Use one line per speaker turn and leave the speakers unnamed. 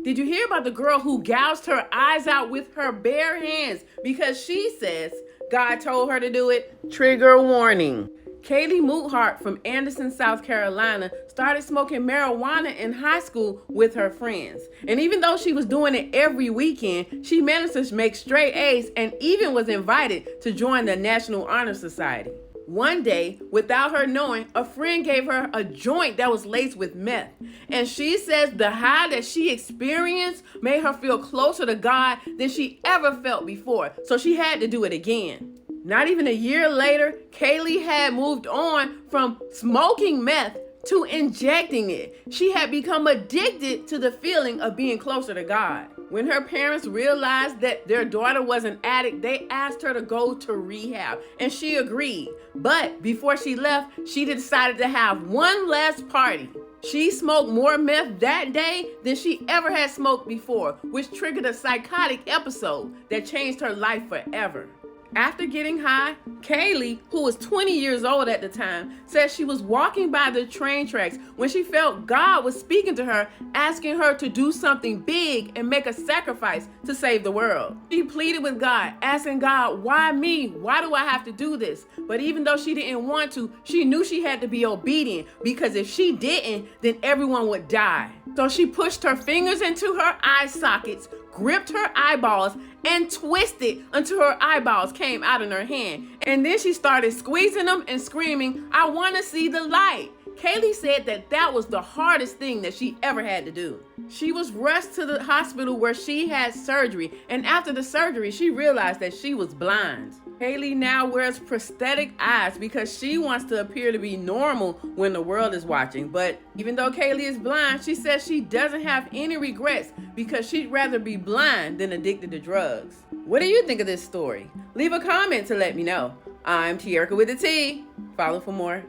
Did you hear about the girl who gouged her eyes out with her bare hands because she says God told her to do it? Trigger warning. Kaylee Moothart from Anderson, South Carolina, started smoking marijuana in high school with her friends. And even though she was doing it every weekend, she managed to make straight A's and even was invited to join the National Honor Society. One day, without her knowing, a friend gave her a joint that was laced with meth. And she says the high that she experienced made her feel closer to God than she ever felt before. So she had to do it again. Not even a year later, Kaylee had moved on from smoking meth to injecting it. She had become addicted to the feeling of being closer to God. When her parents realized that their daughter was an addict, they asked her to go to rehab, and she agreed. But before she left, she decided to have one last party. She smoked more meth that day than she ever had smoked before, which triggered a psychotic episode that changed her life forever. After getting high, Kaylee, who was 20 years old at the time, said she was walking by the train tracks when she felt God was speaking to her, asking her to do something big and make a sacrifice to save the world. She pleaded with God, asking God, why me? Why do I have to do this? But even though she didn't want to, she knew she had to be obedient, because if she didn't, then everyone would die. So she pushed her fingers into her eye sockets, gripped her eyeballs, and twisted until her eyeballs came out in her hand. And then she started squeezing them and screaming, I want to see the light. Kaylee said that was the hardest thing that she ever had to do. She was rushed to the hospital where she had surgery, and after the surgery, she realized that she was blind. Kaylee now wears prosthetic eyes because she wants to appear to be normal when the world is watching. But even though Kaylee is blind, she says she doesn't have any regrets because she'd rather be blind than addicted to drugs. What do you think of this story? Leave a comment to let me know. I'm Te-Erika with a T. Follow for more.